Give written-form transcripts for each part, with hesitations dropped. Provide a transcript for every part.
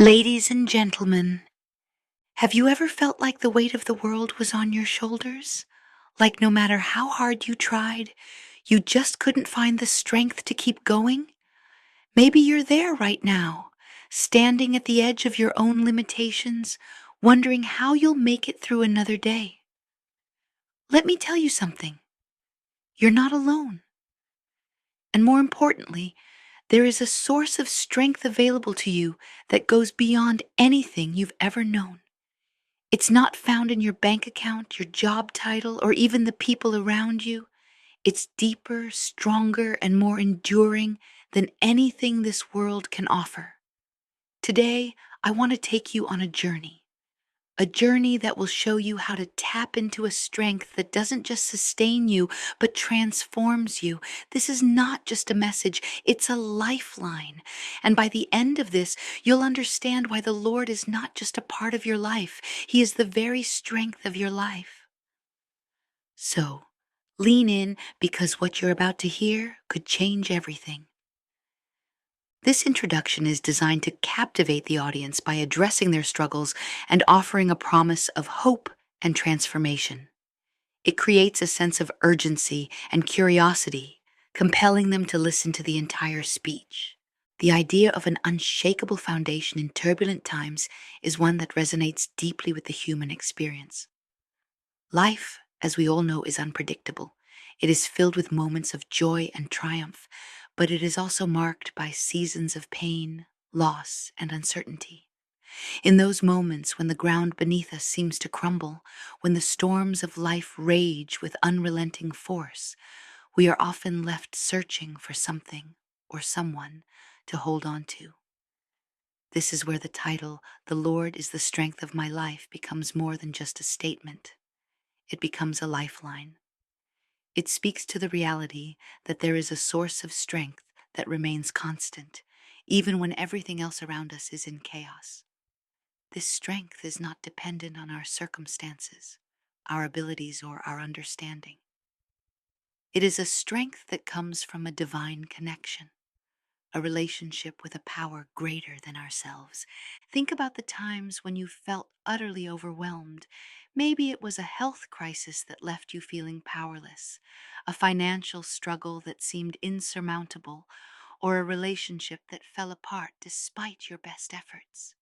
Ladies and gentlemen, have you ever felt like the weight of the world was on your shoulders? Like no matter how hard you tried, you just couldn't find the strength to keep going? Maybe you're there right now, standing at the edge of your own limitations, wondering how you'll make it through another day. Let me tell you something. You're not alone. And more importantly, there is a source of strength available to you that goes beyond anything you've ever known. It's not found in your bank account, your job title, or even the people around you. It's deeper, stronger, and more enduring than anything this world can offer. Today, I want to take you on a journey that will show you how to tap into a strength that doesn't just sustain you, but transforms you. This is not just a message, it's a lifeline. And by the end of this, you'll understand why the Lord is not just a part of your life, He is the very strength of your life. So, lean in because what you're about to hear could change everything. This introduction is designed to captivate the audience by addressing their struggles and offering a promise of hope and transformation. It creates a sense of urgency and curiosity, compelling them to listen to the entire speech. The idea of an unshakable foundation in turbulent times is one that resonates deeply with the human experience. Life, as we all know, is unpredictable. It is filled with moments of joy and triumph, but it is also marked by seasons of pain, loss, and uncertainty. In those moments when the ground beneath us seems to crumble, when the storms of life rage with unrelenting force, we are often left searching for something or someone to hold on to. This is where the title, "The Lord is the Strength of My Life," becomes more than just a statement. It becomes a lifeline. It speaks to the reality that there is a source of strength that remains constant, even when everything else around us is in chaos. This strength is not dependent on our circumstances, our abilities, or our understanding. It is a strength that comes from a divine connection, a relationship with a power greater than ourselves. Think about the times when you felt utterly overwhelmed. Maybe it was a health crisis that left you feeling powerless, a financial struggle that seemed insurmountable, or a relationship that fell apart despite your best efforts.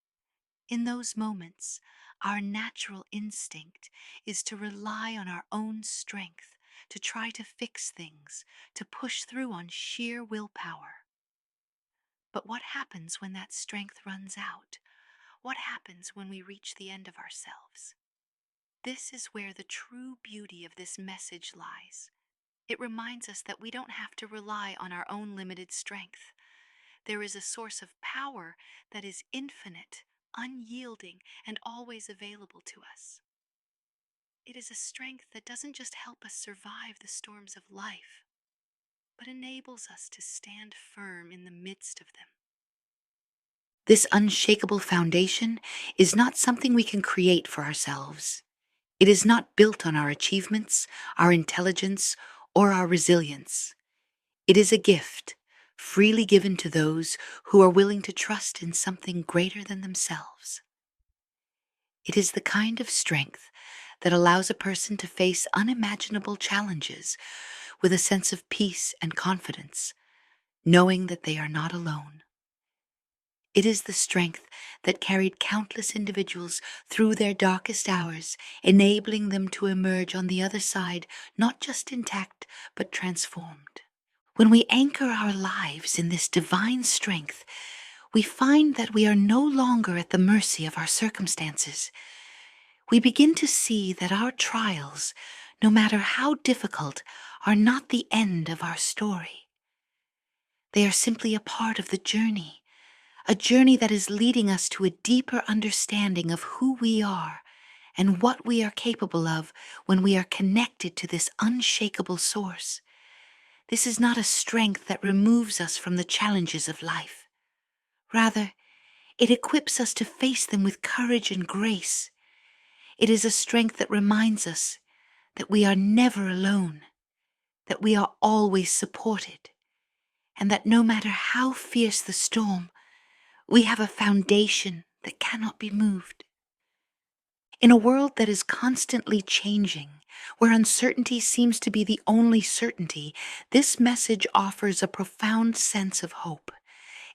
In those moments, our natural instinct is to rely on our own strength, to try to fix things, to push through on sheer willpower. But what happens when that strength runs out? What happens when we reach the end of ourselves? This is where the true beauty of this message lies. It reminds us that we don't have to rely on our own limited strength. There is a source of power that is infinite, unyielding, and always available to us. It is a strength that doesn't just help us survive the storms of life, but enables us to stand firm in the midst of them. This unshakable foundation is not something we can create for ourselves. It is not built on our achievements, our intelligence, or our resilience. It is a gift, freely given to those who are willing to trust in something greater than themselves. It is the kind of strength that allows a person to face unimaginable challenges with a sense of peace and confidence, knowing that they are not alone. It is the strength that carried countless individuals through their darkest hours, enabling them to emerge on the other side, not just intact, but transformed. When we anchor our lives in this divine strength, we find that we are no longer at the mercy of our circumstances. We begin to see that our trials, no matter how difficult, are not the end of our story. They are simply a part of the journey, a journey that is leading us to a deeper understanding of who we are and what we are capable of when we are connected to this unshakable source. This is not a strength that removes us from the challenges of life. Rather, it equips us to face them with courage and grace. It is a strength that reminds us that we are never alone, that we are always supported, and that no matter how fierce the storm, we have a foundation that cannot be moved. In a world that is constantly changing, where uncertainty seems to be the only certainty, this message offers a profound sense of hope.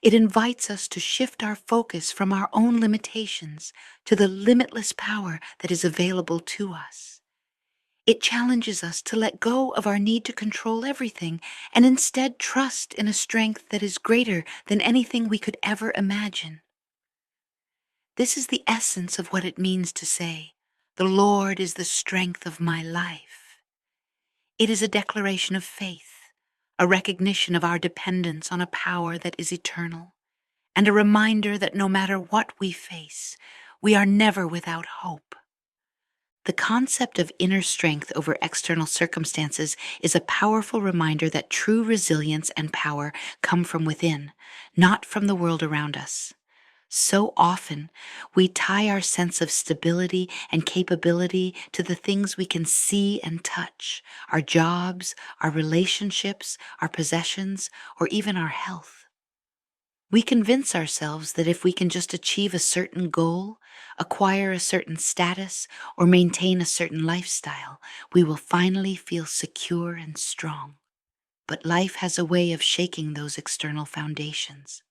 It invites us to shift our focus from our own limitations to the limitless power that is available to us. It challenges us to let go of our need to control everything and instead trust in a strength that is greater than anything we could ever imagine. This is the essence of what it means to say, "The Lord is the strength of my life." It is a declaration of faith, a recognition of our dependence on a power that is eternal, and a reminder that no matter what we face, we are never without hope. The concept of inner strength over external circumstances is a powerful reminder that true resilience and power come from within, not from the world around us. So often, we tie our sense of stability and capability to the things we can see and touch, our jobs, our relationships, our possessions, or even our health. We convince ourselves that if we can just achieve a certain goal, acquire a certain status, or maintain a certain lifestyle, we will finally feel secure and strong. But life has a way of shaking those external foundations.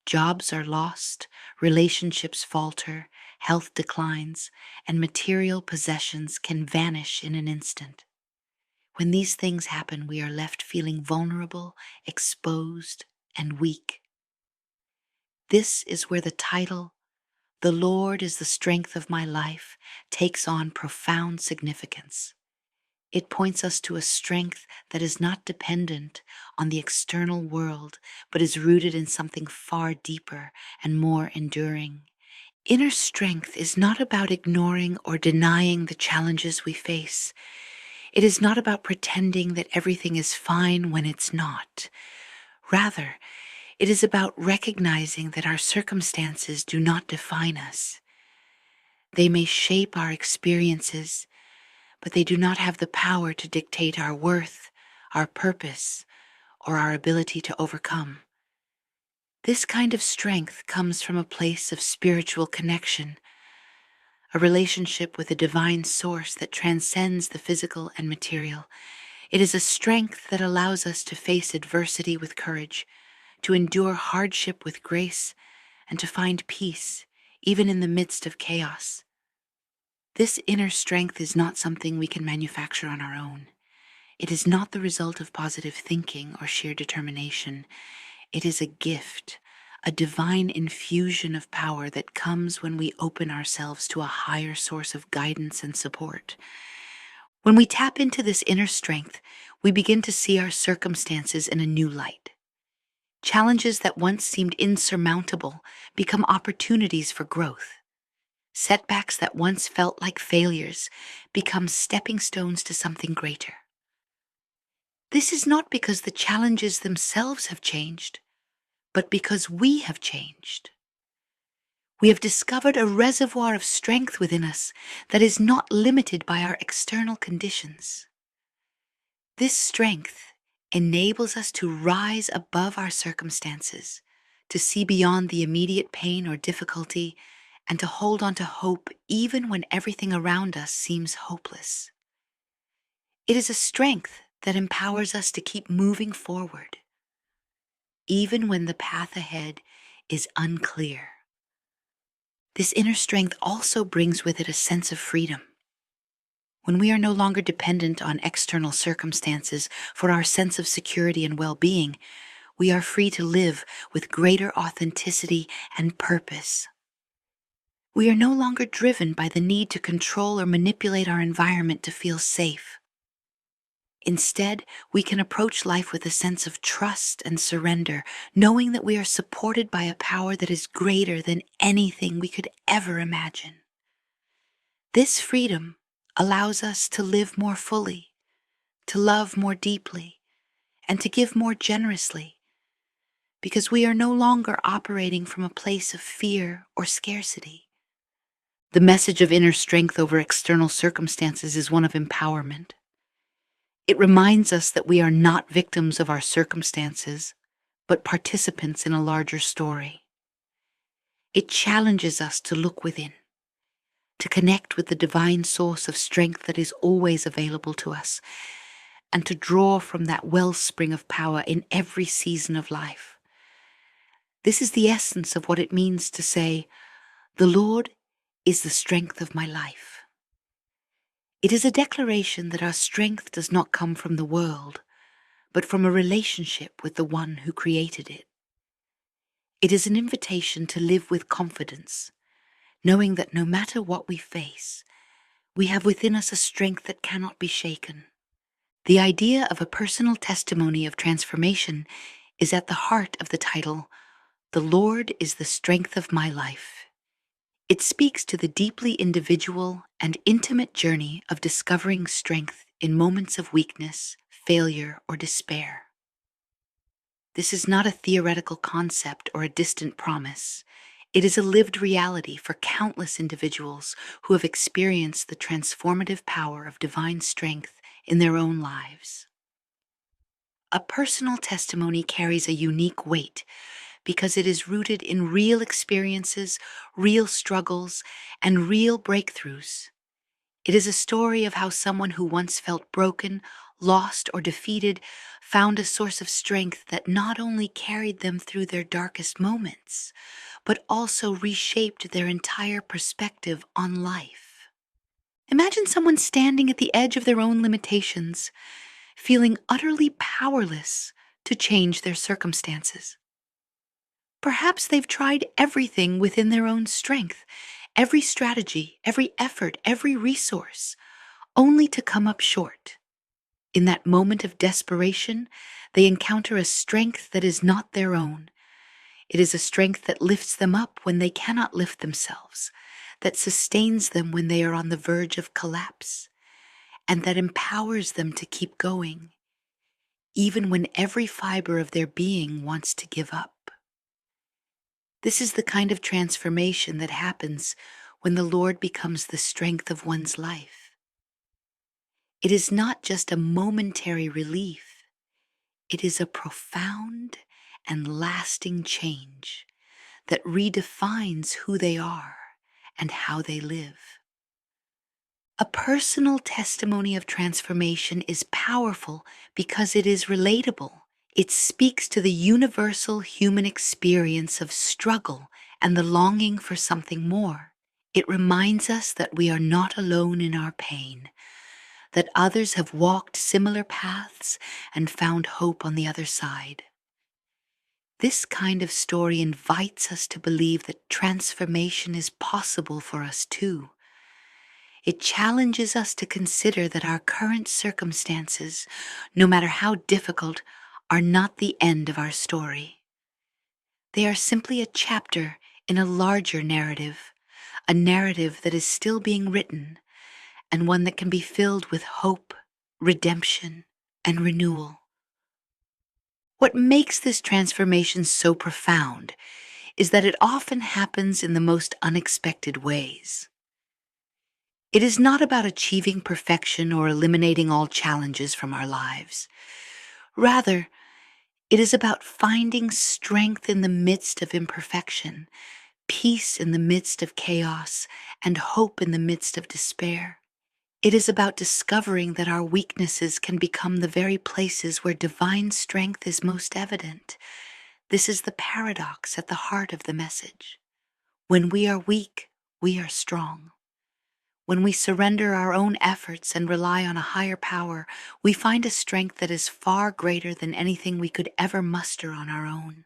Jobs are lost, relationships falter, health declines, and material possessions can vanish in an instant. When these things happen, we are left feeling vulnerable, exposed, and weak. This is where the title, "The Lord is the Strength of My Life," takes on profound significance. It points us to a strength that is not dependent on the external world, but is rooted in something far deeper and more enduring. Inner strength is not about ignoring or denying the challenges we face. It is not about pretending that everything is fine when it's not. Rather, it is about recognizing that our circumstances do not define us. They may shape our experiences, but they do not have the power to dictate our worth, our purpose, or our ability to overcome. This kind of strength comes from a place of spiritual connection, a relationship with a divine source that transcends the physical and material. It is a strength that allows us to face adversity with courage, to endure hardship with grace, and to find peace, even in the midst of chaos. This inner strength is not something we can manufacture on our own. It is not the result of positive thinking or sheer determination. It is a gift, a divine infusion of power that comes when we open ourselves to a higher source of guidance and support. When we tap into this inner strength, we begin to see our circumstances in a new light. Challenges that once seemed insurmountable become opportunities for growth. Setbacks that once felt like failures become stepping stones to something greater. This is not because the challenges themselves have changed, but because we have changed. We have discovered a reservoir of strength within us that is not limited by our external conditions. This strength enables us to rise above our circumstances, to see beyond the immediate pain or difficulty, and to hold on to hope even when everything around us seems hopeless. It is a strength that empowers us to keep moving forward, even when the path ahead is unclear. This inner strength also brings with it a sense of freedom. When we are no longer dependent on external circumstances for our sense of security and well-being, we are free to live with greater authenticity and purpose. We are no longer driven by the need to control or manipulate our environment to feel safe. Instead, we can approach life with a sense of trust and surrender, knowing that we are supported by a power that is greater than anything we could ever imagine. This freedom allows us to live more fully, to love more deeply, and to give more generously, because we are no longer operating from a place of fear or scarcity. The message of inner strength over external circumstances is one of empowerment. It reminds us that we are not victims of our circumstances, but participants in a larger story. It challenges us to look within, to connect with the divine source of strength that is always available to us, and to draw from that wellspring of power in every season of life. This is the essence of what it means to say, "The Lord is the strength of my life." It is a declaration that our strength does not come from the world, but from a relationship with the one who created it. It is an invitation to live with confidence, knowing that no matter what we face, we have within us a strength that cannot be shaken. The idea of a personal testimony of transformation is at the heart of the title, "The Lord is the strength of my life." It speaks to the deeply individual and intimate journey of discovering strength in moments of weakness, failure, or despair. This is not a theoretical concept or a distant promise. It is a lived reality for countless individuals who have experienced the transformative power of divine strength in their own lives. A personal testimony carries a unique weight because it is rooted in real experiences, real struggles, and real breakthroughs. It is a story of how someone who once felt broken, lost, or defeated found a source of strength that not only carried them through their darkest moments, but also reshaped their entire perspective on life. Imagine someone standing at the edge of their own limitations, feeling utterly powerless to change their circumstances. Perhaps they've tried everything within their own strength, every strategy, every effort, every resource, only to come up short. In that moment of desperation, they encounter a strength that is not their own. It is a strength that lifts them up when they cannot lift themselves, that sustains them when they are on the verge of collapse, and that empowers them to keep going, even when every fiber of their being wants to give up. This is the kind of transformation that happens when the Lord becomes the strength of one's life. It is not just a momentary relief. It is a profound and lasting change that redefines who they are and how they live. A personal testimony of transformation is powerful because it is relatable. It speaks to the universal human experience of struggle and the longing for something more. It reminds us that we are not alone in our pain, that others have walked similar paths and found hope on the other side. This kind of story invites us to believe that transformation is possible for us too. It challenges us to consider that our current circumstances, no matter how difficult, are not the end of our story. They are simply a chapter in a larger narrative, a narrative that is still being written, and one that can be filled with hope, redemption, and renewal. What makes this transformation so profound is that it often happens in the most unexpected ways. It is not about achieving perfection or eliminating all challenges from our lives. Rather, it is about finding strength in the midst of imperfection, peace in the midst of chaos, and hope in the midst of despair. It is about discovering that our weaknesses can become the very places where divine strength is most evident. This is the paradox at the heart of the message. When we are weak, we are strong. When we surrender our own efforts and rely on a higher power, we find a strength that is far greater than anything we could ever muster on our own.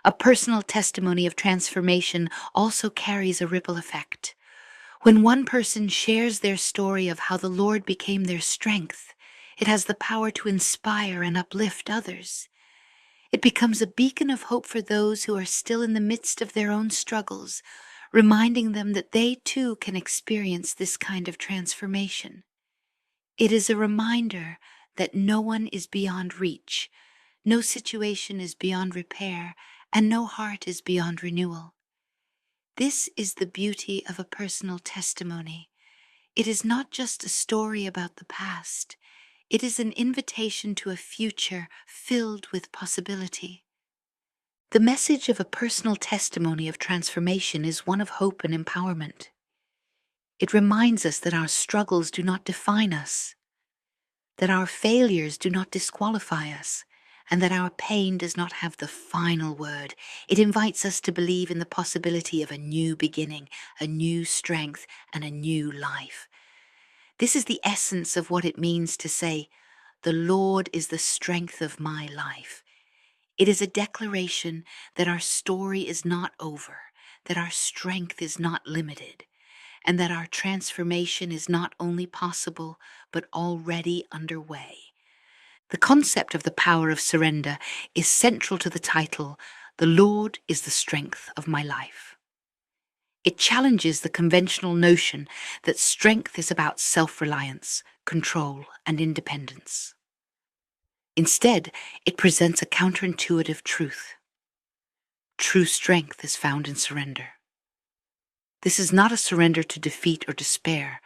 A personal testimony of transformation also carries a ripple effect. When one person shares their story of how the Lord became their strength, it has the power to inspire and uplift others. It becomes a beacon of hope for those who are still in the midst of their own struggles, reminding them that they too can experience this kind of transformation. It is a reminder that no one is beyond reach, no situation is beyond repair, and no heart is beyond renewal. This is the beauty of a personal testimony. It is not just a story about the past. It is an invitation to a future filled with possibility. The message of a personal testimony of transformation is one of hope and empowerment. It reminds us that our struggles do not define us, that our failures do not disqualify us, and that our pain does not have the final word. It invites us to believe in the possibility of a new beginning, a new strength, and a new life. This is the essence of what it means to say, "The Lord is the strength of my life." It is a declaration that our story is not over, that our strength is not limited, and that our transformation is not only possible, but already underway. The concept of the power of surrender is central to the title, "The Lord is the Strength of My Life." It challenges the conventional notion that strength is about self-reliance, control, and independence. Instead, it presents a counterintuitive truth. True strength is found in surrender. This is not a surrender to defeat or despair,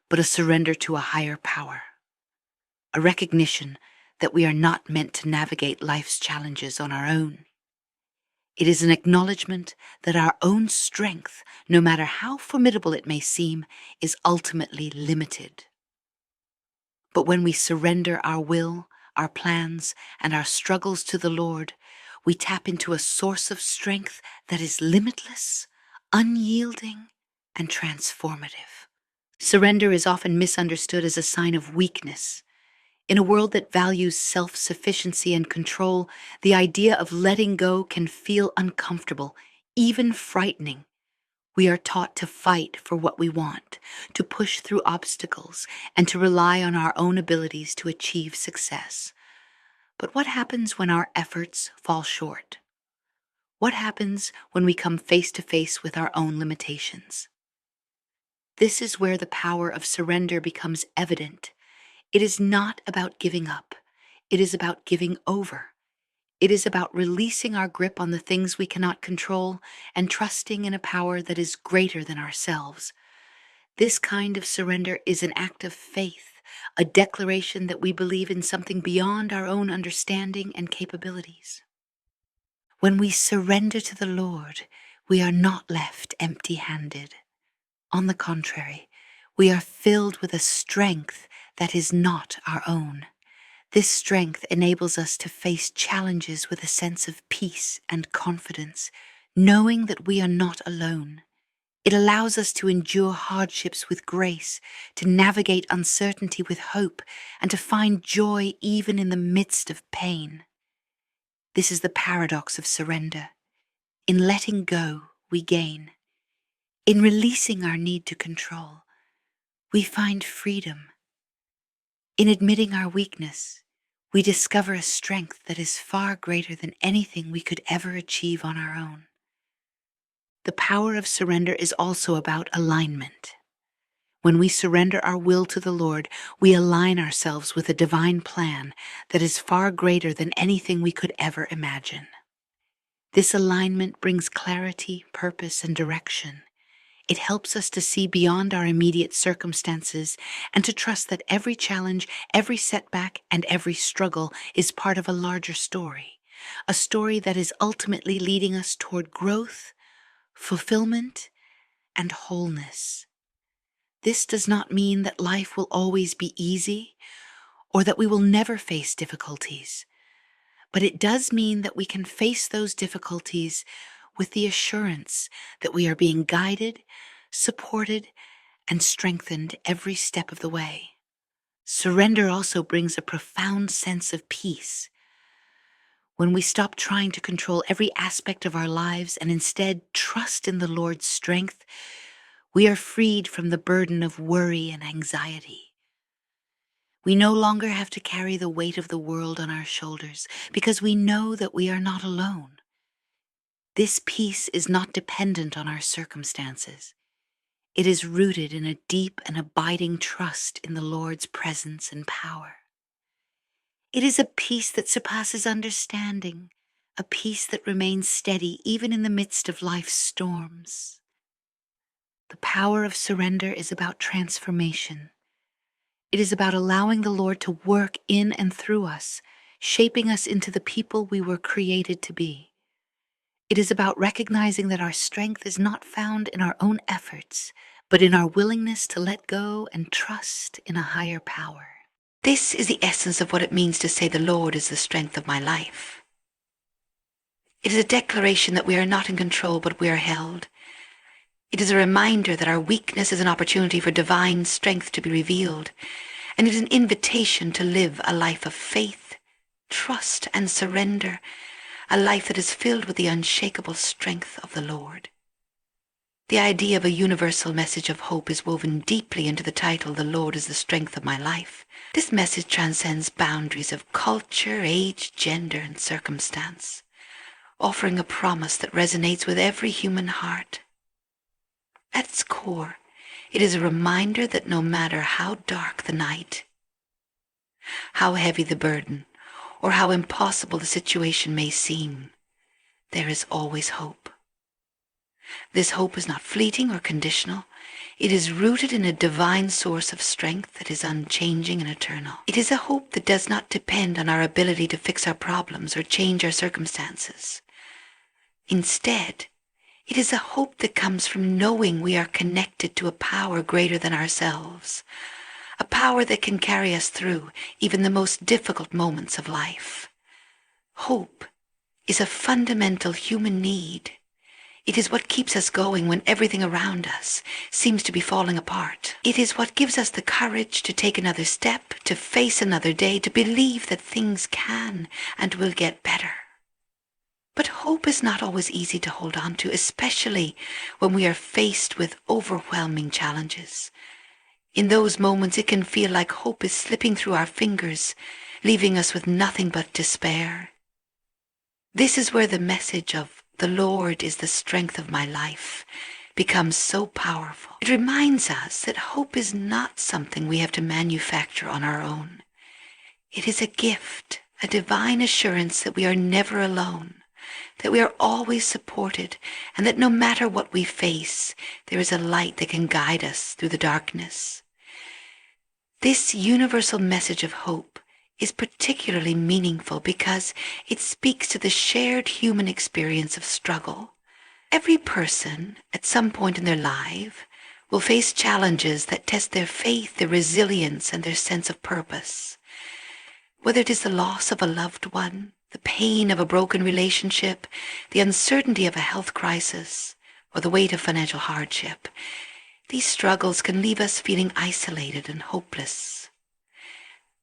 but a surrender to a higher power, a recognition that we are not meant to navigate life's challenges on our own. It is an acknowledgement that our own strength, no matter how formidable it may seem, is ultimately limited. But when we surrender our will, our plans, and our struggles to the Lord, we tap into a source of strength that is limitless, unyielding, and transformative. Surrender is often misunderstood as a sign of weakness. In a world that values self-sufficiency and control, the idea of letting go can feel uncomfortable, even frightening. We are taught to fight for what we want, to push through obstacles, and to rely on our own abilities to achieve success. But what happens when our efforts fall short? What happens when we come face to face with our own limitations? This is where the power of surrender becomes evident. It is not about giving up. It is about giving over. It is about releasing our grip on the things we cannot control and trusting in a power that is greater than ourselves. This kind of surrender is an act of faith, a declaration that we believe in something beyond our own understanding and capabilities. When we surrender to the Lord, we are not left empty-handed. On the contrary, we are filled with a strength that is not our own. This strength enables us to face challenges with a sense of peace and confidence, knowing that we are not alone. It allows us to endure hardships with grace, to navigate uncertainty with hope, and to find joy even in the midst of pain. This is the paradox of surrender. In letting go, we gain. In releasing our need to control, we find freedom. In admitting our weakness, we discover a strength that is far greater than anything we could ever achieve on our own. The power of surrender is also about alignment. When we surrender our will to the Lord, we align ourselves with a divine plan that is far greater than anything we could ever imagine. This alignment brings clarity, purpose, and direction. It helps us to see beyond our immediate circumstances and to trust that every challenge, every setback, and every struggle is part of a larger story, a story that is ultimately leading us toward growth, fulfillment, and wholeness. This does not mean that life will always be easy or that we will never face difficulties, but it does mean that we can face those difficulties with the assurance that we are being guided, supported, and strengthened every step of the way. Surrender also brings a profound sense of peace. When we stop trying to control every aspect of our lives and instead trust in the Lord's strength, we are freed from the burden of worry and anxiety. We no longer have to carry the weight of the world on our shoulders because we know that we are not alone. This peace is not dependent on our circumstances. It is rooted in a deep and abiding trust in the Lord's presence and power. It is a peace that surpasses understanding, a peace that remains steady even in the midst of life's storms. The power of surrender is about transformation. It is about allowing the Lord to work in and through us, shaping us into the people we were created to be. It is about recognizing that our strength is not found in our own efforts, but in our willingness to let go and trust in a higher power. This is the essence of what it means to say the Lord is the strength of my life. It is a declaration that we are not in control, but we are held. It is a reminder that our weakness is an opportunity for divine strength to be revealed, and it is an invitation to live a life of faith, trust, and surrender, a life that is filled with the unshakable strength of the Lord. The idea of a universal message of hope is woven deeply into the title, "The Lord is the Strength of My Life." This message transcends boundaries of culture, age, gender, and circumstance, offering a promise that resonates with every human heart. At its core, it is a reminder that no matter how dark the night, how heavy the burden, or how impossible the situation may seem, there is always hope. This hope is not fleeting or conditional. It is rooted in a divine source of strength that is unchanging and eternal. It is a hope that does not depend on our ability to fix our problems or change our circumstances. Instead, it is a hope that comes from knowing we are connected to a power greater than ourselves, a power that can carry us through even the most difficult moments of life. Hope is a fundamental human need. It is what keeps us going when everything around us seems to be falling apart. It is what gives us the courage to take another step, to face another day, to believe that things can and will get better. But hope is not always easy to hold on to, especially when we are faced with overwhelming challenges. In those moments, it can feel like hope is slipping through our fingers, leaving us with nothing but despair. This is where the message of "The Lord is the strength of my life" becomes so powerful. It reminds us that hope is not something we have to manufacture on our own. It is a gift, a divine assurance that we are never alone, that we are always supported, and that no matter what we face, there is a light that can guide us through the darkness. This universal message of hope is particularly meaningful because it speaks to the shared human experience of struggle. Every person, at some point in their life, will face challenges that test their faith, their resilience, and their sense of purpose. Whether it is the loss of a loved one, the pain of a broken relationship, the uncertainty of a health crisis, or the weight of financial hardship, these struggles can leave us feeling isolated and hopeless.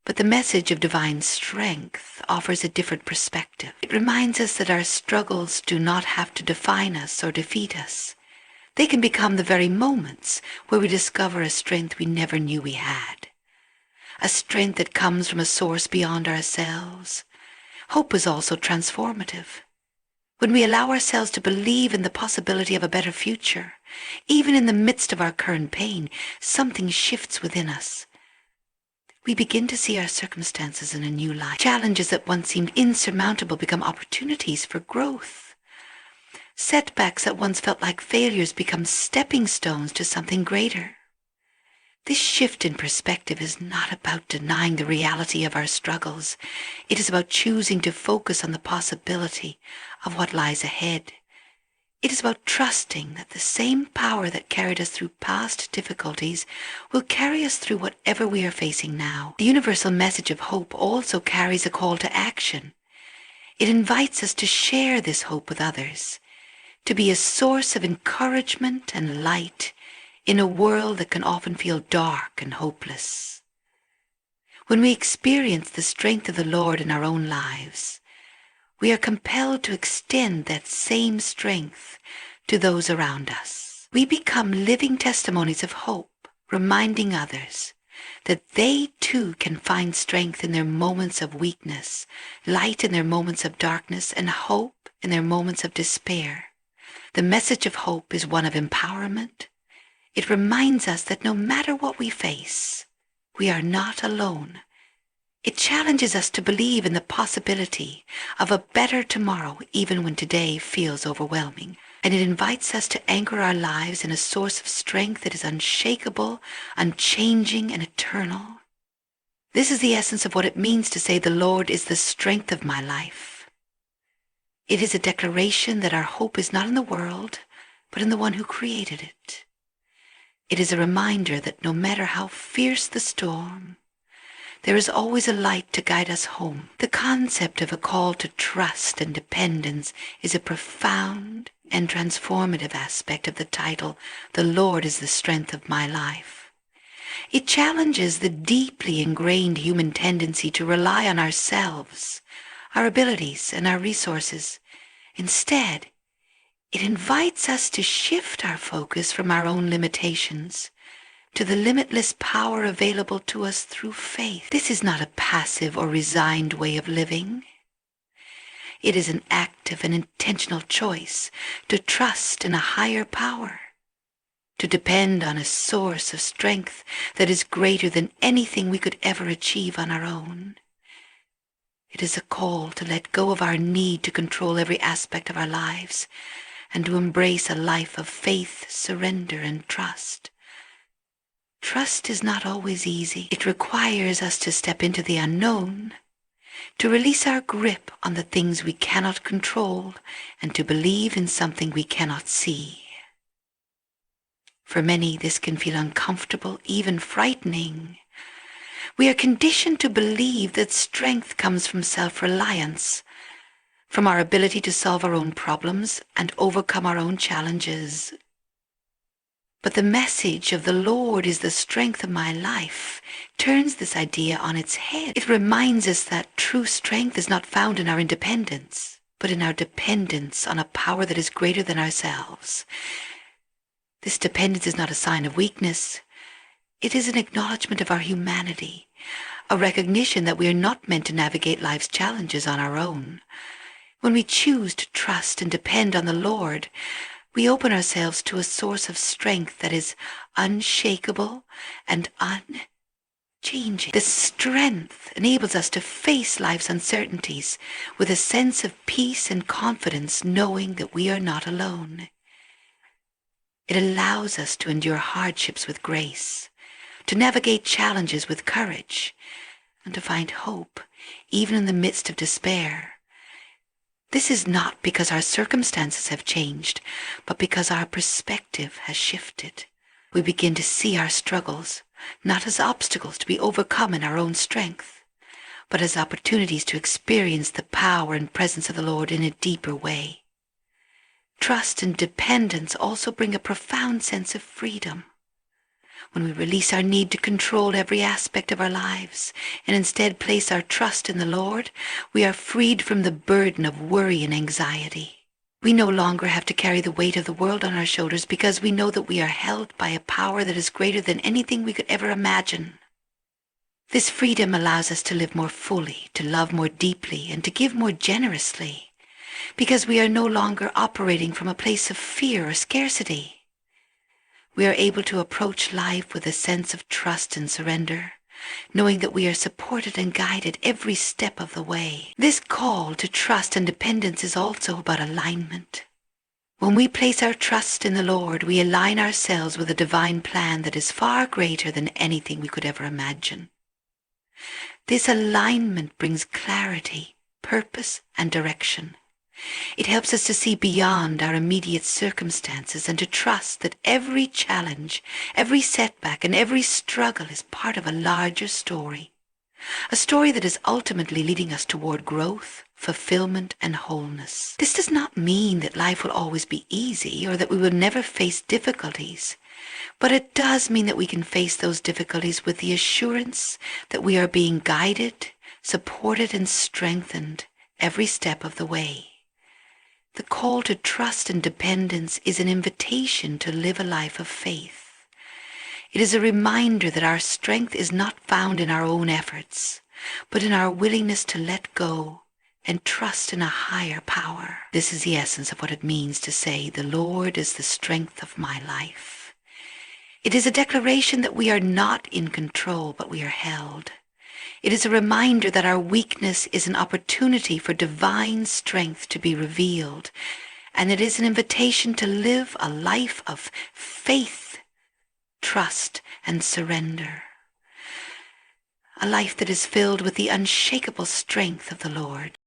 But the message of divine strength offers a different perspective. It reminds us that our struggles do not have to define us or defeat us. They can become the very moments where we discover a strength we never knew we had, a strength that comes from a source beyond ourselves. Hope is also transformative. When we allow ourselves to believe in the possibility of a better future, even in the midst of our current pain, something shifts within us. We begin to see our circumstances in a new light. Challenges that once seemed insurmountable become opportunities for growth. Setbacks that once felt like failures become stepping stones to something greater. This shift in perspective is not about denying the reality of our struggles. It is about choosing to focus on the possibility of what lies ahead. It is about trusting that the same power that carried us through past difficulties will carry us through whatever we are facing now. The universal message of hope also carries a call to action. It invites us to share this hope with others, to be a source of encouragement and light in a world that can often feel dark and hopeless. When we experience the strength of the Lord in our own lives, we are compelled to extend that same strength to those around us. We become living testimonies of hope, reminding others that they too can find strength in their moments of weakness, light in their moments of darkness, and hope in their moments of despair. The message of hope is one of empowerment. It reminds us that no matter what we face, we are not alone. It challenges us to believe in the possibility of a better tomorrow even when today feels overwhelming. And it invites us to anchor our lives in a source of strength that is unshakable, unchanging, and eternal. This is the essence of what it means to say the Lord is the strength of my life. It is a declaration that our hope is not in the world, but in the one who created it. It is a reminder that no matter how fierce the storm, there is always a light to guide us home. The concept of a call to trust and dependence is a profound and transformative aspect of the title, "The Lord is the Strength of My Life." It challenges the deeply ingrained human tendency to rely on ourselves, our abilities, and our resources. Instead, it invites us to shift our focus from our own limitations to the limitless power available to us through faith. This is not a passive or resigned way of living. It is an active and intentional choice to trust in a higher power, to depend on a source of strength that is greater than anything we could ever achieve on our own. It is a call to let go of our need to control every aspect of our lives and to embrace a life of faith, surrender, and trust. Trust is not always easy. It requires us to step into the unknown, to release our grip on the things we cannot control, and to believe in something we cannot see. For many, this can feel uncomfortable, even frightening. We are conditioned to believe that strength comes from self-reliance, from our ability to solve our own problems and overcome our own challenges. But the message of "the Lord is the strength of my life" turns this idea on its head. It reminds us that true strength is not found in our independence, but in our dependence on a power that is greater than ourselves. This dependence is not a sign of weakness. It is an acknowledgement of our humanity, a recognition that we are not meant to navigate life's challenges on our own. When we choose to trust and depend on the Lord, we open ourselves to a source of strength that is unshakable and unchanging. This strength enables us to face life's uncertainties with a sense of peace and confidence, knowing that we are not alone. It allows us to endure hardships with grace, to navigate challenges with courage, and to find hope even in the midst of despair. This is not because our circumstances have changed, but because our perspective has shifted. We begin to see our struggles not as obstacles to be overcome in our own strength, but as opportunities to experience the power and presence of the Lord in a deeper way. Trust and dependence also bring a profound sense of freedom. When we release our need to control every aspect of our lives and instead place our trust in the Lord, we are freed from the burden of worry and anxiety. We no longer have to carry the weight of the world on our shoulders because we know that we are held by a power that is greater than anything we could ever imagine. This freedom allows us to live more fully, to love more deeply, and to give more generously, because we are no longer operating from a place of fear or scarcity. We are able to approach life with a sense of trust and surrender, knowing that we are supported and guided every step of the way. This call to trust and dependence is also about alignment. When we place our trust in the Lord, we align ourselves with a divine plan that is far greater than anything we could ever imagine. This alignment brings clarity, purpose, and direction. It helps us to see beyond our immediate circumstances and to trust that every challenge, every setback, and every struggle is part of a larger story. A story that is ultimately leading us toward growth, fulfillment, and wholeness. This does not mean that life will always be easy or that we will never face difficulties, but it does mean that we can face those difficulties with the assurance that we are being guided, supported, and strengthened every step of the way. The call to trust and dependence is an invitation to live a life of faith. It is a reminder that our strength is not found in our own efforts, but in our willingness to let go and trust in a higher power. This is the essence of what it means to say, "The Lord is the strength of my life." It is a declaration that we are not in control, but we are held. It is a reminder that our weakness is an opportunity for divine strength to be revealed, and it is an invitation to live a life of faith, trust, and surrender. A life that is filled with the unshakable strength of the Lord.